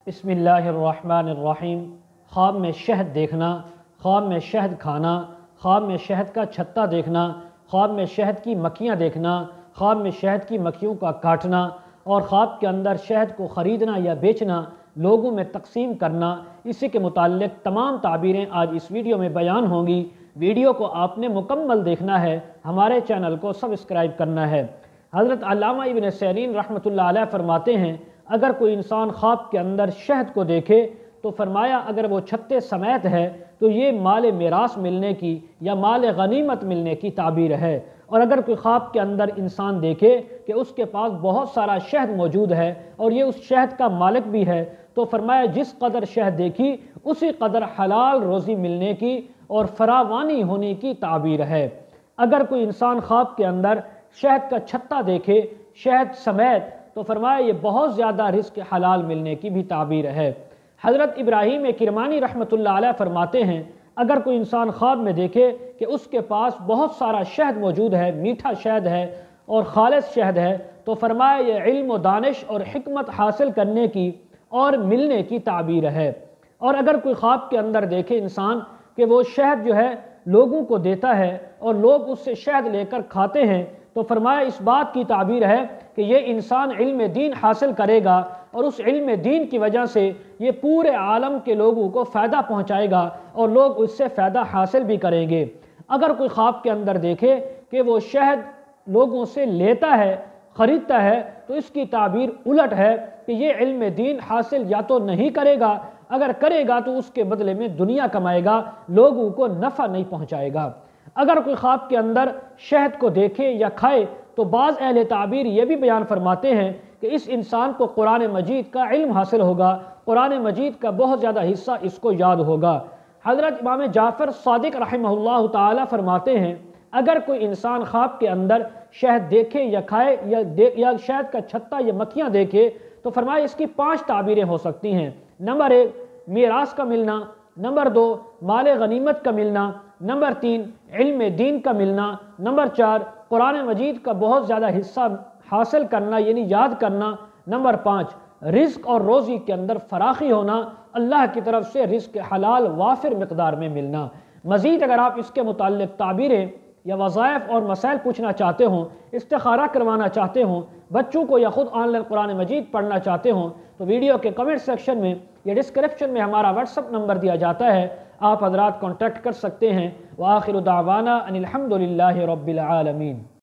بسم اللہ الرحمن الرحیم۔ خواب میں شہد دیکھنا، خواب میں شہد کھانا، خواب میں شہد کا چھتا دیکھنا، خواب میں شہد کی مکھیاں دیکھنا، خواب میں شہد کی مکھیوں کا کاٹنا اور خواب کے اندر شہد کو خریدنا یا بیچنا، لوگوں میں تقسیم کرنا، اسی کے متعلق تمام تعبیریں آج اس ویڈیو میں بیان ہوں گی۔ ویڈیو کو آپ نے مکمل دیکھنا ہے، ہمارے چینل کو سبسکرائب کرنا ہے۔ حضرت علامہ ابن سیرین رحمۃ اللہ علیہ فرماتے ہیں، اگر کوئی انسان خواب کے اندر شہد کو دیکھے تو فرمایا اگر وہ چھتے سمیت ہے تو یہ مال میراث ملنے کی یا مال غنیمت ملنے کی تعبیر ہے، اور اگر کوئی خواب کے اندر انسان دیکھے کہ اس کے پاس بہت سارا شہد موجود ہے اور یہ اس شہد کا مالک بھی ہے تو فرمایا جس قدر شہد دیکھی اسی قدر حلال روزی ملنے کی اور فراوانی ہونے کی تعبیر ہے۔ اگر کوئی انسان خواب کے اندر شہد کا چھتا دیکھے شہد سمیت تو فرمایا یہ بہت زیادہ رزق حلال ملنے کی بھی تعبیر ہے۔ حضرت ابراہیم کرمانی رحمۃ اللہ علیہ فرماتے ہیں، اگر کوئی انسان خواب میں دیکھے کہ اس کے پاس بہت سارا شہد موجود ہے، میٹھا شہد ہے اور خالص شہد ہے، تو فرمایا یہ علم و دانش اور حکمت حاصل کرنے کی اور ملنے کی تعبیر ہے۔ اور اگر کوئی خواب کے اندر دیکھے انسان کہ وہ شہد جو ہے لوگوں کو دیتا ہے اور لوگ اس سے شہد لے کر کھاتے ہیں تو فرمایا اس بات کی تعبیر ہے کہ یہ انسان علم دین حاصل کرے گا اور اس علم دین کی وجہ سے یہ پورے عالم کے لوگوں کو فائدہ پہنچائے گا اور لوگ اس سے فائدہ حاصل بھی کریں گے۔ اگر کوئی خواب کے اندر دیکھے کہ وہ شہد لوگوں سے لیتا ہے، خریدتا ہے، تو اس کی تعبیر الٹ ہے کہ یہ علم دین حاصل یا تو نہیں کرے گا، اگر کرے گا تو اس کے بدلے میں دنیا کمائے گا، لوگوں کو نفع نہیں پہنچائے گا۔ اگر کوئی خواب کے اندر شہد کو دیکھے یا کھائے تو بعض اہل تعبیر یہ بھی بیان فرماتے ہیں کہ اس انسان کو قرآن مجید کا علم حاصل ہوگا، قرآن مجید کا بہت زیادہ حصہ اس کو یاد ہوگا۔ حضرت امام جعفر صادق رحمہ اللہ تعالی فرماتے ہیں، اگر کوئی انسان خواب کے اندر شہد دیکھے یا کھائے یا شہد کا چھتا یا مکھیاں دیکھے تو فرمایا اس کی 5 تعبیریں ہو سکتی ہیں۔ نمبر 1 میراث کا ملنا، نمبر 2 مال غنیمت کا ملنا، نمبر 3 علم دین کا ملنا، نمبر 4 قرآن مجید کا بہت زیادہ حصہ حاصل کرنا یعنی یاد کرنا، نمبر 5 رزق اور روزی کے اندر فراخی ہونا، اللہ کی طرف سے رزق حلال وافر مقدار میں ملنا۔ مزید اگر آپ اس کے متعلق تعبیریں یا وظائف اور مسائل پوچھنا چاہتے ہوں، استخارہ کروانا چاہتے ہوں، بچوں کو یا خود آن لائن قرآن مجید پڑھنا چاہتے ہوں تو ویڈیو کے کمنٹ سیکشن میں یا ڈسکرپشن میں ہمارا واٹس ایپ نمبر دیا جاتا ہے، آپ حضرات کانٹیکٹ کر سکتے ہیں۔ وآخر دعوانا ان الحمد للہ رب العالمین۔